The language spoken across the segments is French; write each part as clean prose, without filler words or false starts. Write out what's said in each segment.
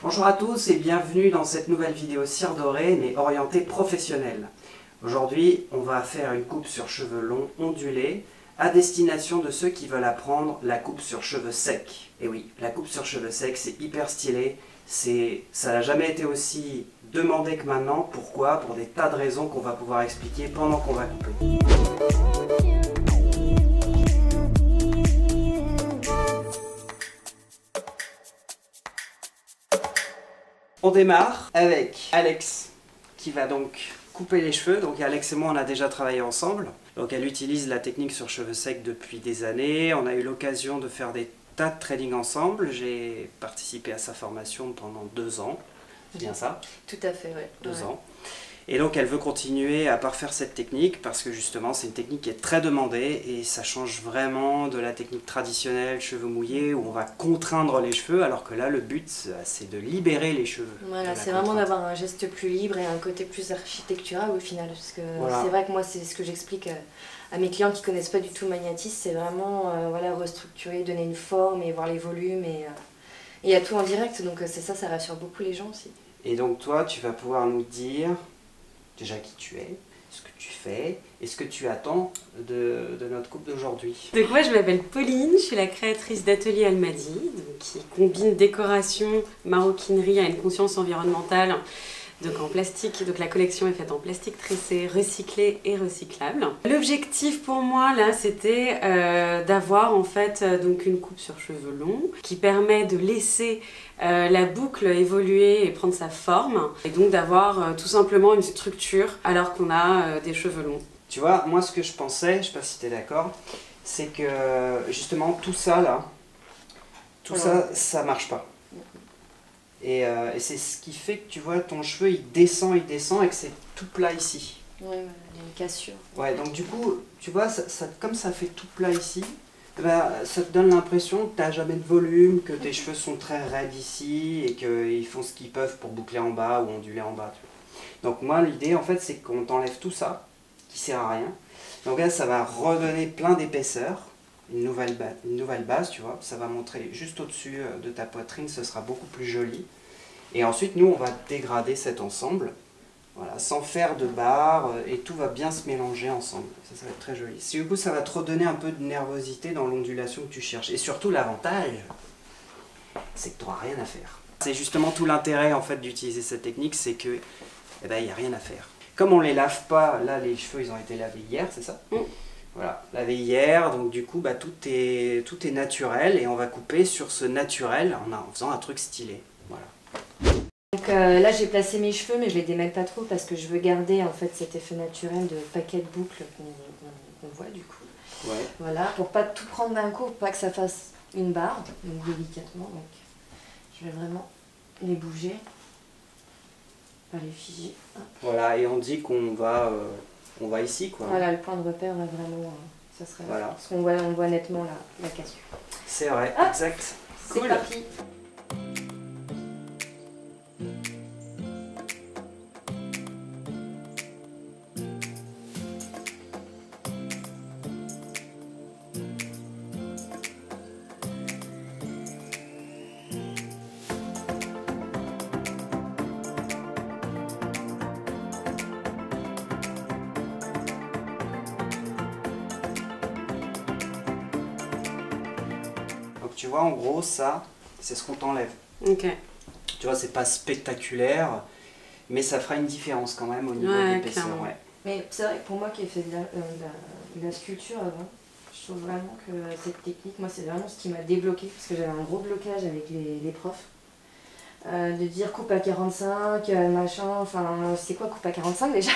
Bonjour à tous et bienvenue dans cette nouvelle vidéo cire dorée mais orientée professionnelle. Aujourd'hui, on va faire une coupe sur cheveux longs ondulés à destination de ceux qui veulent apprendre la coupe sur cheveux secs. Et oui, la coupe sur cheveux secs, c'est hyper stylé. Ça n'a jamais été aussi demandé que maintenant. Pourquoi? Pour des tas de raisons qu'on va pouvoir expliquer pendant qu'on va couper. On démarre avec Alex qui va donc couper les cheveux. Donc Alex et moi on a déjà travaillé ensemble. Donc elle utilise la technique sur cheveux secs depuis des années. On a eu l'occasion de faire des tas de trainings ensemble. J'ai participé à sa formation pendant 2 ans. C'est bien ça? Tout à fait, oui. 2 ans. Et donc elle veut continuer à parfaire cette technique parce que justement c'est une technique qui est très demandée et ça change vraiment de la technique traditionnelle cheveux mouillés où on va contraindre les cheveux alors que là le but c'est de libérer les cheveux. Voilà, c'est vraiment d'avoir un geste plus libre et un côté plus architectural au final parce que voilà. C'est vrai que moi c'est ce que j'explique à mes clients qui connaissent pas du tout le magnétisme, c'est vraiment voilà, restructurer, donner une forme et voir les volumes et il y a tout en direct donc c'est ça rassure beaucoup les gens aussi. Et donc toi tu vas pouvoir nous dire déjà qui tu es, ce que tu fais et ce que tu attends de notre coupe d'aujourd'hui. Donc moi je m'appelle Pauline, je suis la créatrice d'Atelier Almadi, qui combine décoration, maroquinerie à une conscience environnementale. Donc en plastique, donc la collection est faite en plastique tressé, recyclé et recyclable. L'objectif pour moi là c'était d'avoir en fait donc une coupe sur cheveux longs qui permet de laisser la boucle évoluer et prendre sa forme et donc d'avoir tout simplement une structure alors qu'on a des cheveux longs. Tu vois, moi ce que je pensais, je sais pas si tu es d'accord, c'est que justement tout ça là, tout ça marche pas. Et c'est ce qui fait que tu vois ton cheveu il descend et que c'est tout plat ici. Oui, il y a une cassure. Ouais, donc du coup, tu vois, comme ça fait tout plat ici, bah, ça te donne l'impression que tu n'as jamais de volume, que tes cheveux sont très raides ici et qu'ils font ce qu'ils peuvent pour boucler en bas ou onduler en bas. Tu vois. Donc moi l'idée en fait c'est qu'on t'enlève tout ça, qui sert à rien. Donc là ça va redonner plein d'épaisseur. Une nouvelle base, tu vois, ça va montrer juste au-dessus de ta poitrine, ce sera beaucoup plus joli. Et ensuite, nous, on va dégrader cet ensemble, voilà, sans faire de barres, et tout va bien se mélanger ensemble. Ça va être très joli. Du coup, ça va te redonner un peu de nervosité dans l'ondulation que tu cherches. Et surtout, l'avantage, c'est que tu n'auras rien à faire. C'est justement tout l'intérêt, en fait, d'utiliser cette technique, c'est que, eh ben, il n'y a rien à faire. Comme on ne les lave pas, là, les cheveux, ils ont été lavés hier, c'est ça ? Voilà, lavé hier, donc du coup bah, tout est naturel et on va couper sur ce naturel en faisant un truc stylé. Voilà. Donc là j'ai placé mes cheveux mais je les démêle pas trop parce que je veux garder en fait cet effet naturel de paquet de boucles qu'on voit du coup. Ouais. Voilà, pour pas tout prendre d'un coup, pour pas que ça fasse une barre, donc délicatement. Donc je vais vraiment les bouger, pas les figer. Hop. Voilà, et on dit qu'on va... on va ici quoi. Voilà, le point de repère va vraiment, ça serait voilà. Parce qu'on voit nettement la cassure. C'est vrai, hop, exact. C'est cool. Parti. Tu vois, en gros, ça, c'est ce qu'on t'enlève. Ok. Tu vois, c'est pas spectaculaire, mais ça fera une différence quand même au niveau de l'épaisseur. Ouais. Mais c'est vrai que pour moi qui ai fait de la sculpture avant, je trouve vraiment que cette technique, moi c'est vraiment ce qui m'a débloqué, parce que j'avais un gros blocage avec les profs. De dire coupe à 45, machin, enfin c'est quoi coupe à 45 déjà?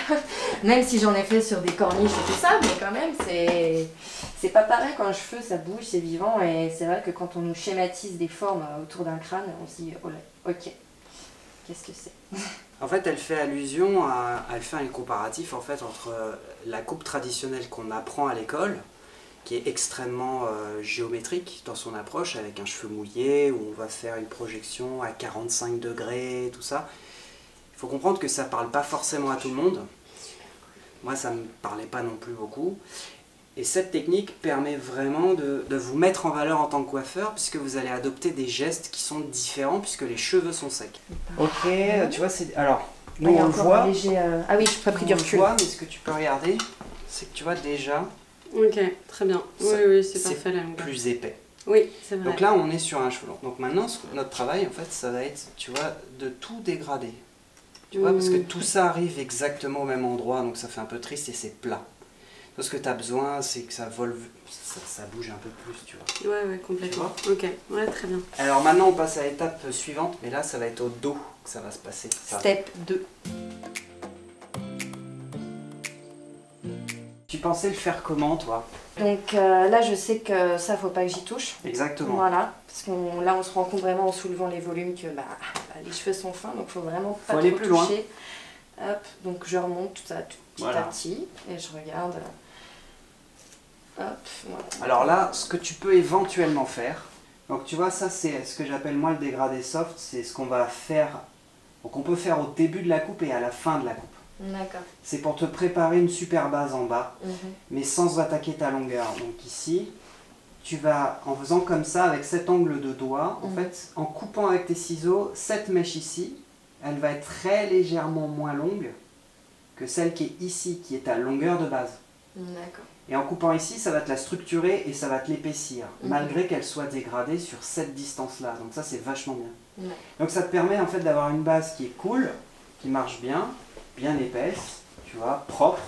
Même si j'en ai fait sur des corniches et tout ça, mais quand même c'est pas pareil quand un cheveu ça bouge, c'est vivant et c'est vrai que quand on nous schématise des formes autour d'un crâne, on se dit oh là, ok, qu'est-ce que c'est? En fait elle fait allusion elle fait un comparatif en fait entre la coupe traditionnelle qu'on apprend à l'école, qui est extrêmement géométrique dans son approche, avec un cheveu mouillé, où on va faire une projection à 45 degrés, tout ça. Il faut comprendre que ça ne parle pas forcément à tout le monde. Moi, ça ne me parlait pas non plus beaucoup. Et cette technique permet vraiment de vous mettre en valeur en tant que coiffeur, puisque vous allez adopter des gestes qui sont différents, puisque les cheveux sont secs. Ok, tu vois, c'est... Alors, nous il y a on le encore voit. un léger, ah oui, je n'ai pas pris du On le recul. voit, mais ce que tu peux regarder, c'est que tu vois déjà Ok, très bien. Oui, Ça, oui, c'est c'est parfait la longueur. plus épais. Oui, c'est vrai. Donc là, on est sur un cheveu long. Donc maintenant, notre travail, en fait, ça va être, tu vois, de tout dégrader. Tu vois, parce que tout ça arrive exactement au même endroit, donc ça fait un peu triste et c'est plat. Tout ce que tu as besoin, c'est que ça vole, ça bouge un peu plus, tu vois. Ouais, complètement. Ok, ouais, très bien. Alors maintenant, on passe à l'étape suivante, mais là, ça va être au dos que ça va se passer. Ça. Step 2. Tu pensais le faire comment, toi? Donc là, je sais que ça, faut pas que j'y touche. Exactement. Voilà, parce que là, on se rend compte vraiment en soulevant les volumes que les cheveux sont fins, donc faut vraiment pas Faut aller trop plus loin. toucher. Hop, donc je remonte tout ça petit Voilà. à petit et je regarde. Hop, voilà. Alors là, ce que tu peux éventuellement faire, donc tu vois, ça c'est ce que j'appelle moi le dégradé soft, c'est ce qu'on va faire, donc on peut faire au début de la coupe et à la fin de la coupe. D'accord. C'est pour te préparer une super base en bas, mais sans attaquer ta longueur. Donc ici, tu vas, en faisant comme ça, avec cet angle de doigt, en fait, en coupant avec tes ciseaux, cette mèche ici, elle va être très légèrement moins longue que celle qui est ici, qui est ta longueur de base. D'accord. Et en coupant ici, ça va te la structurer et ça va te l'épaissir, malgré qu'elle soit dégradée sur cette distance-là. Donc ça, c'est vachement bien. Donc ça te permet en fait d'avoir une base qui est cool, qui marche bien épaisse, tu vois, propre,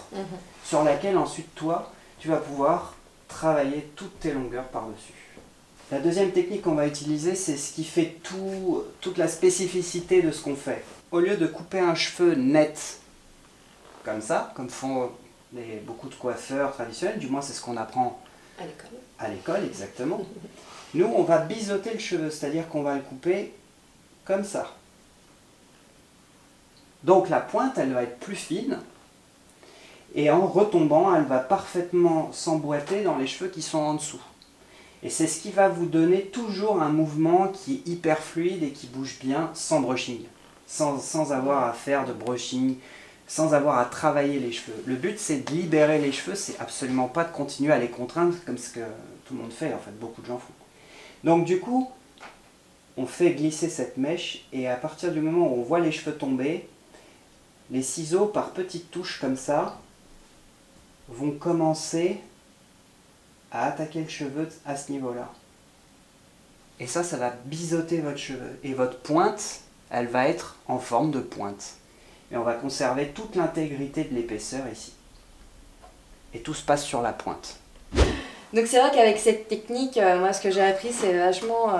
sur laquelle ensuite toi, tu vas pouvoir travailler toutes tes longueurs par-dessus. La deuxième technique qu'on va utiliser, c'est ce qui fait toute la spécificité de ce qu'on fait. Au lieu de couper un cheveu net, comme ça, comme font beaucoup de coiffeurs traditionnels, du moins c'est ce qu'on apprend À l'école. à l'école, exactement. Nous, on va biseauter le cheveu, c'est-à-dire qu'on va le couper comme ça. Donc la pointe, elle va être plus fine, et en retombant, elle va parfaitement s'emboîter dans les cheveux qui sont en dessous. Et c'est ce qui va vous donner toujours un mouvement qui est hyper fluide et qui bouge bien, sans brushing, sans avoir à faire de brushing, sans avoir à travailler les cheveux. Le but, c'est de libérer les cheveux, c'est absolument pas de continuer à les contraindre comme ce que tout le monde fait, en fait, beaucoup de gens font. Donc du coup, on fait glisser cette mèche, et à partir du moment où on voit les cheveux tomber, les ciseaux, par petites touches comme ça, vont commencer à attaquer le cheveu à ce niveau-là. Et ça va biseauter votre cheveu. Et votre pointe, elle va être en forme de pointe. Et on va conserver toute l'intégrité de l'épaisseur ici. Et tout se passe sur la pointe. Donc c'est vrai qu'avec cette technique, moi ce que j'ai appris, c'est vachement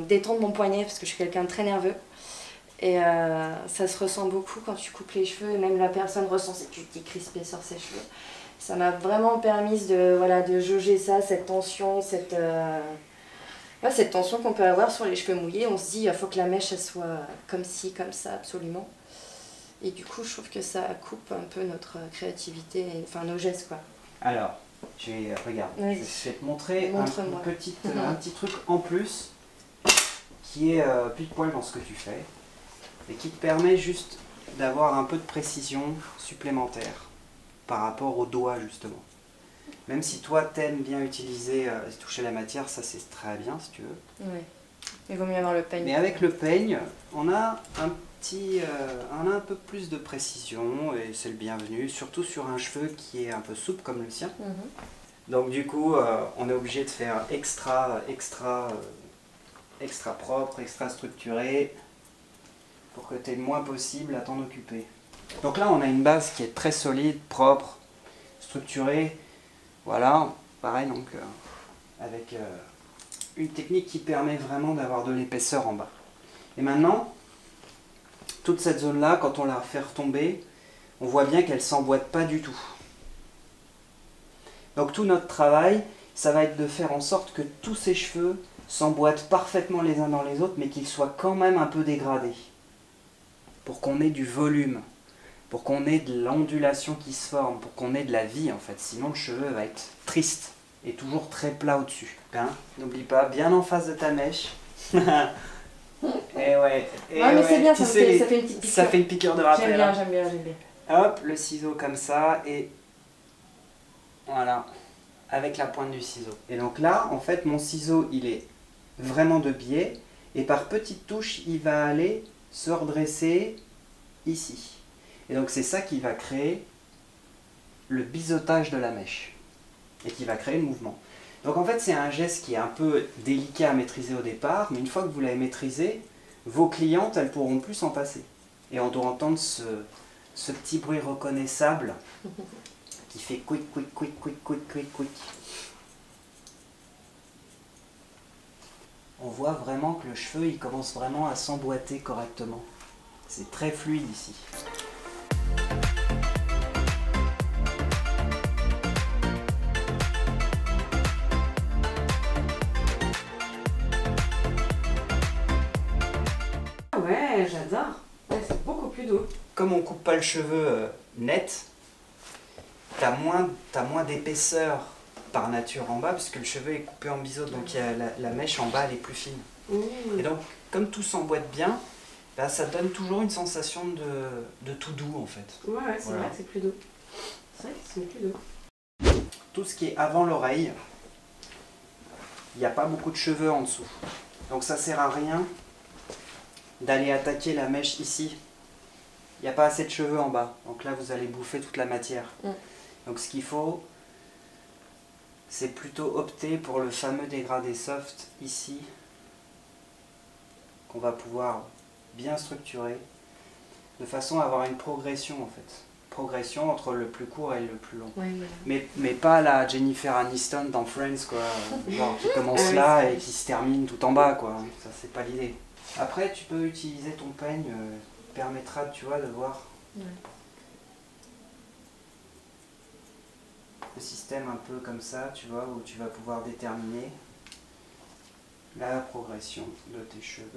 détendre mon poignet, parce que je suis quelqu'un de très nerveux. Et ça se ressent beaucoup quand tu coupes les cheveux, et même la personne ressent cette petite crispée sur ses cheveux. Ça m'a vraiment permis de jauger ça, cette tension, cette tension qu'on peut avoir sur les cheveux mouillés. On se dit, il faut que la mèche elle soit comme ci, comme ça, absolument. Et du coup, je trouve que ça coupe un peu notre créativité, enfin nos gestes, quoi. Alors, regarde, Oui. je vais te montrer un petit truc en plus qui est pile poil dans ce que tu fais et qui te permet juste d'avoir un peu de précision supplémentaire par rapport au doigt, justement. Même si toi t'aimes bien utiliser toucher la matière, ça c'est très bien si tu veux. Oui, il vaut mieux avoir le peigne. Mais avec le peigne, on a un peu plus de précision et c'est le bienvenu, surtout sur un cheveu qui est un peu souple comme le sien. Donc du coup, on est obligé de faire extra propre, extra structuré, pour que tu aies le moins possible à t'en occuper. Donc là, on a une base qui est très solide, propre, structurée. Voilà, pareil, donc avec une technique qui permet vraiment d'avoir de l'épaisseur en bas. Et maintenant, toute cette zone-là, quand on la fait retomber, on voit bien qu'elle ne s'emboîte pas du tout. Donc tout notre travail, ça va être de faire en sorte que tous ces cheveux s'emboîtent parfaitement les uns dans les autres, mais qu'ils soient quand même un peu dégradés. Pour qu'on ait du volume, pour qu'on ait de l'ondulation qui se forme, pour qu'on ait de la vie en fait. Sinon le cheveu va être triste et toujours très plat au-dessus. Hein, n'oublie pas, bien en face de ta mèche. Et ouais. Mais c'est bien, ça fait une petite piqûre. Ça fait une piqûre de rappel. J'aime bien. Hop, le ciseau comme ça et voilà. avec la pointe du ciseau. Et donc là, en fait, mon ciseau, il est vraiment de biais, et par petites touches, il va aller se redresser ici. Et donc c'est ça qui va créer le biseautage de la mèche, et qui va créer le mouvement. Donc en fait, c'est un geste qui est un peu délicat à maîtriser au départ, mais une fois que vous l'avez maîtrisé, vos clientes, elles pourront plus s'en passer. Et on doit entendre ce petit bruit reconnaissable qui fait quick, quick, quick, quick, quick, quick, quick. On voit vraiment que le cheveu, il commence vraiment à s'emboîter correctement. C'est très fluide ici. Ouais, j'adore. Ouais, c'est beaucoup plus doux. Comme on coupe pas le cheveu net, t'as moins d'épaisseur par nature en bas, puisque le cheveu est coupé en biseau, donc la mèche en bas elle est plus fine. Et donc, comme tout s'emboîte bien, bah, ça donne toujours une sensation de tout doux en fait. Ouais, c'est Voilà. vrai que c'est plus doux. C'est vrai que c'est plus doux. Tout ce qui est avant l'oreille, il n'y a pas beaucoup de cheveux en dessous. Donc ça sert à rien d'aller attaquer la mèche ici. Il n'y a pas assez de cheveux en bas. Donc là, vous allez bouffer toute la matière. Donc ce qu'il faut, c'est plutôt opter pour le fameux dégradé soft ici, qu'on va pouvoir bien structurer, de façon à avoir une progression en fait. Progression entre le plus court et le plus long. Ouais, voilà. Mais pas la Jennifer Aniston dans Friends, quoi. Genre qui commence Ah oui, là c'est et qui se termine tout en bas, quoi. Ça, c'est pas l'idée. Après, tu peux utiliser ton peigne, permettra, tu vois, de voir Ouais. le système un peu comme ça, tu vois, où tu vas pouvoir déterminer la progression de tes cheveux.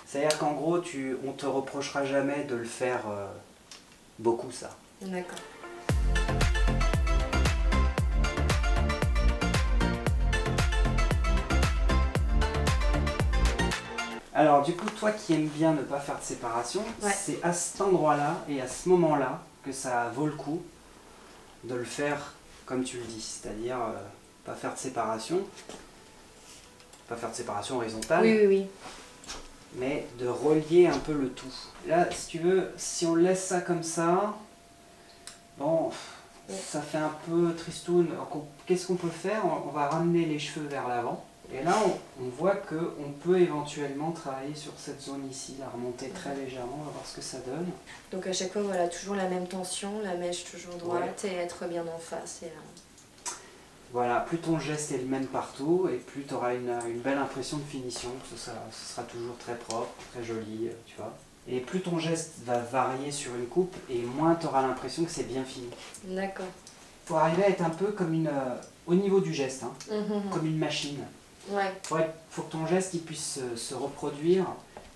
C'est-à-dire qu'en gros, on te reprochera jamais de le faire beaucoup, ça. D'accord. Alors du coup, toi qui aimes bien ne pas faire de séparation, Ouais. c'est à cet endroit-là et à ce moment-là que ça vaut le coup de le faire comme tu le dis, c'est-à-dire pas faire de séparation horizontale, Oui, oui, oui. mais de relier un peu le tout. Là, si tu veux, si on laisse ça comme ça, bon, ça fait un peu tristoun. Qu'est-ce qu'on peut faire? On va ramener les cheveux vers l'avant. Et là, on voit qu'on peut éventuellement travailler sur cette zone ici, la remonter très légèrement, on va voir ce que ça donne. Donc à chaque fois, voilà, toujours la même tension, la mèche toujours droite et être bien en face. Et, Voilà, plus ton geste est le même partout, et plus tu auras une belle impression de finition. Ce sera toujours très propre, très joli, tu vois. Et plus ton geste va varier sur une coupe, et moins tu auras l'impression que c'est bien fini. D'accord. Il faut arriver à être un peu comme au niveau du geste, hein, comme une machine. Ouais. Faut que ton geste il puisse se reproduire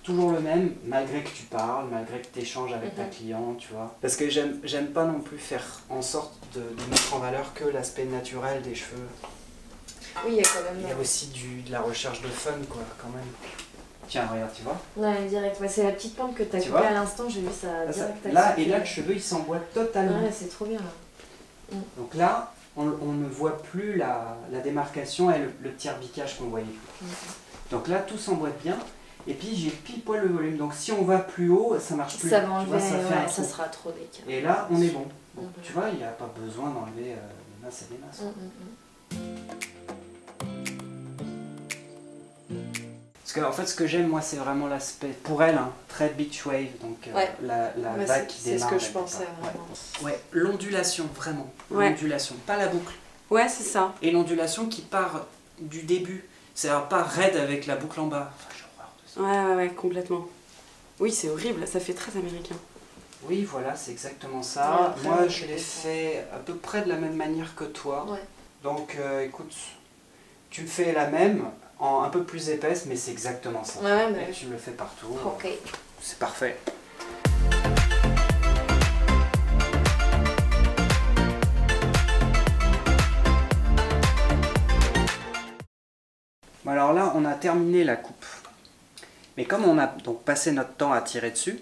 toujours le même, malgré que tu parles, malgré que tu échanges avec ta cliente, tu vois. Parce que j'aime pas non plus faire en sorte de mettre en valeur que l'aspect naturel des cheveux. Oui, il y a quand même. Il y a aussi de la recherche de fun, quoi, quand même. Tiens, regarde, tu vois. Ouais, direct. Ouais, c'est la petite plante que tu as Tu coupée vois à l'instant, j'ai vu ça direct. Là, et là, le cheveu, il s'emboîte totalement. Ouais, c'est trop bien là. Donc là, on ne voit plus la démarcation et le petit herbicage qu'on voyait. Donc là, tout s'emboîte bien. Et puis, j'ai pile poil le volume. Donc si on va plus haut, ça marche plus. Ça va enlever, tu vois, ça fait un ça trou. sera trop décalé. Et là, on est bon. Donc, tu vois, il n'y a pas besoin d'enlever des masses et des masses. Parce que, en fait, ce que j'aime, moi, c'est vraiment l'aspect, pour elle, hein, très beach wave, donc la vague qui démarre. C'est ce que je pensais vraiment. Ouais, l'ondulation, vraiment. Ouais. L'ondulation, pas la boucle. Ouais, c'est ça. Et l'ondulation qui part du début. C'est-à-dire pas raide avec la boucle en bas. Enfin, j'ai horreur de ça. Ouais, complètement. Oui, c'est horrible, ça fait très américain. Oui, voilà, c'est exactement ça. Ouais, Moi, je l'ai fait à peu près de la même manière que toi. Ouais. Donc, écoute, tu me fais la même, en un peu plus épaisse, mais c'est exactement ça. Ouais, mais... Et tu me le fais partout. Ok. C'est parfait. Bon, alors là, on a terminé la coupe. Mais comme on a donc passé notre temps à tirer dessus,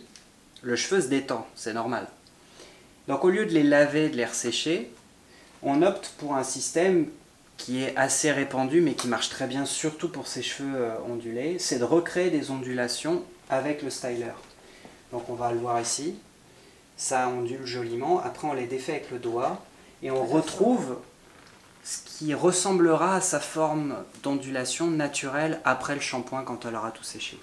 le cheveu se détend, c'est normal. Donc au lieu de les laver, de les ressécher, On opte pour un système qui est assez répandu mais qui marche très bien surtout pour ses cheveux ondulés, c'est de recréer des ondulations avec le styler. Donc on va le voir ici, ça ondule joliment, après on les défait avec le doigt et on retrouve ce qui ressemblera à sa forme d'ondulation naturelle après le shampoing quand elle aura tout séché.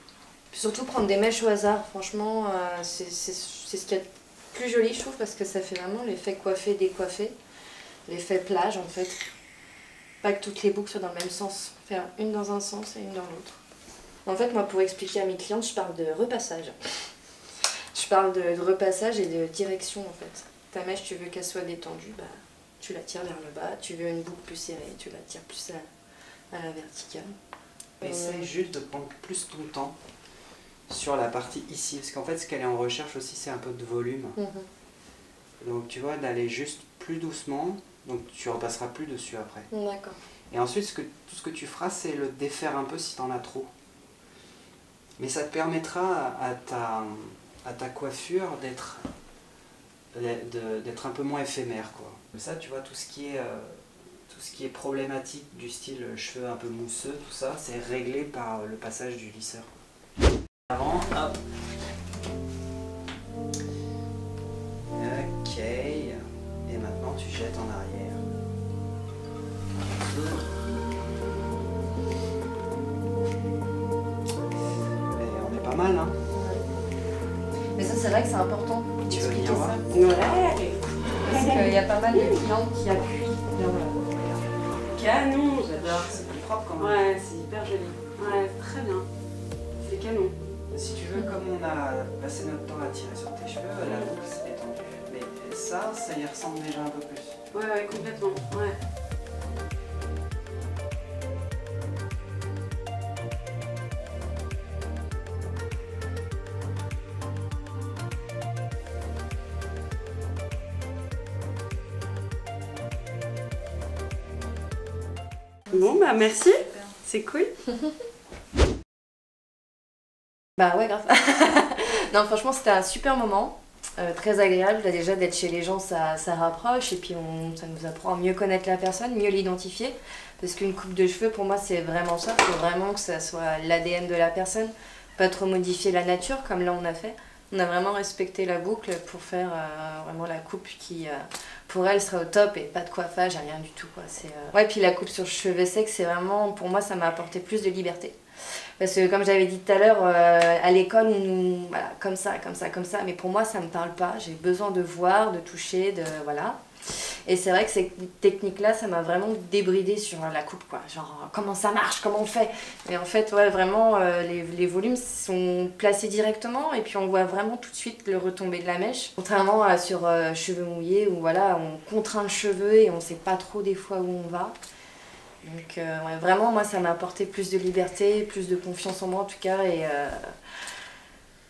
Puis surtout prendre des mèches au hasard, franchement c'est ce qu'il y a de plus joli je trouve parce que ça fait vraiment l'effet coiffé décoiffé, l'effet plage en fait. Pas que toutes les boucles soient dans le même sens, faire une dans un sens et une dans l'autre. En fait moi pour expliquer à mes clientes je parle de repassage. Je parle de repassage et de direction en fait. Ta mèche tu veux qu'elle soit détendue, bah, tu la tires vers le bas, tu veux une boucle plus serrée, tu la tires plus à la verticale. Essaye juste de prendre plus ton temps sur la partie ici, parce qu'en fait ce qu'elle est en recherche aussi c'est un peu de volume. Donc tu vois, d'aller juste plus doucement, donc tu repasseras plus dessus après. D'accord. Et ensuite tout ce que tu feras c'est le défaire un peu si tu en as trop. Mais ça te permettra à ta coiffure d'être un peu moins éphémère, quoi. Comme ça tu vois tout ce qui est problématique du style cheveux un peu mousseux, tout ça, c'est réglé par le passage du lisseur. Avant, hop. Ok. Et maintenant tu jettes en arrière. Et on est pas mal, hein. Mais ça c'est vrai que c'est important Tu veux d'expliquer venir ça. voir? Ouais. Parce qu'il y a pas mal de clientes qui appuient vers Canon, j'adore. C'est plus propre quand même. Ouais, c'est hyper joli. Ouais, très bien. C'est canon. Si tu veux, comme on a passé notre temps à tirer sur tes cheveux, la boucle s'est détendue. Mais ça y ressemble déjà un peu plus. Ouais, complètement. Ouais. Bon, bah merci. C'est cool. Bah ouais, grave. Non, franchement, c'était un super moment. Très agréable. Là, déjà, d'être chez les gens, ça rapproche. Et puis, ça nous apprend à mieux connaître la personne, mieux l'identifier. Parce qu'une coupe de cheveux, pour moi, c'est vraiment ça. Il faut vraiment que ça soit l'ADN de la personne. Pas trop modifier la nature, comme là, on a fait. On a vraiment respecté la boucle pour faire vraiment la coupe qui, pour elle, sera au top et pas de coiffage, rien du tout, quoi. Ouais, puis la coupe sur cheveux secs, c'est vraiment, pour moi, ça m'a apporté plus de liberté. Parce que comme j'avais dit tout à l'heure, à l'école, voilà, comme ça, comme ça, comme ça. Mais pour moi, ça me parle pas. J'ai besoin de voir, de toucher, voilà. Et c'est vrai que ces techniques-là, ça m'a vraiment débridé sur la coupe, quoi. Genre, comment ça marche, comment on fait. Et en fait, ouais, vraiment, les volumes sont placés directement et puis on voit vraiment tout de suite le retombé de la mèche. Contrairement à sur cheveux mouillés où voilà, on contraint le cheveu et on sait pas trop des fois où on va. Donc ouais, vraiment, moi, ça m'a apporté plus de liberté, plus de confiance en moi en tout cas.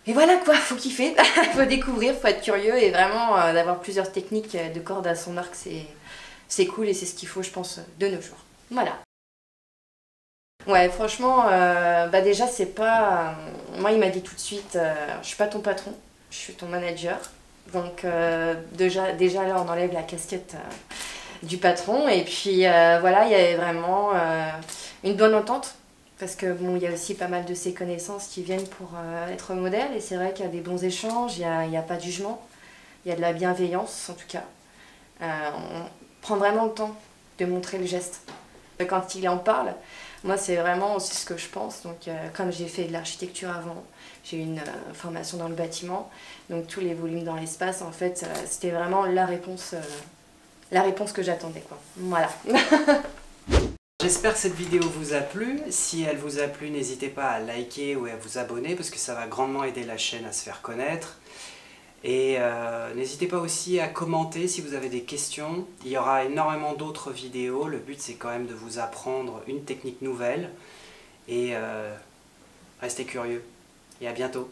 Et voilà quoi, faut kiffer, faut découvrir, faut être curieux et vraiment d'avoir plusieurs techniques de corde à son arc, c'est cool et c'est ce qu'il faut, je pense, de nos jours. Voilà. Ouais, franchement, bah déjà, c'est pas... moi, il m'a dit tout de suite, je suis pas ton patron, je suis ton manager. Donc déjà là, on enlève la casquette du patron et puis voilà, il y avait vraiment une bonne entente. Parce que bon, il y a aussi pas mal de ces connaissances qui viennent pour être modèle et c'est vrai qu'il y a des bons échanges, il n'y a pas de jugement, il y a de la bienveillance en tout cas. On prend vraiment le temps de montrer le geste. Quand il en parle, moi c'est vraiment aussi ce que je pense. Donc comme j'ai fait de l'architecture avant, j'ai eu une formation dans le bâtiment, donc tous les volumes dans l'espace, en fait, c'était vraiment la réponse que j'attendais, quoi. Voilà. J'espère que cette vidéo vous a plu. Si elle vous a plu, n'hésitez pas à liker ou à vous abonner parce que ça va grandement aider la chaîne à se faire connaître. Et n'hésitez pas aussi à commenter si vous avez des questions. Il y aura énormément d'autres vidéos. Le but c'est quand même de vous apprendre une technique nouvelle. Et restez curieux. Et à bientôt.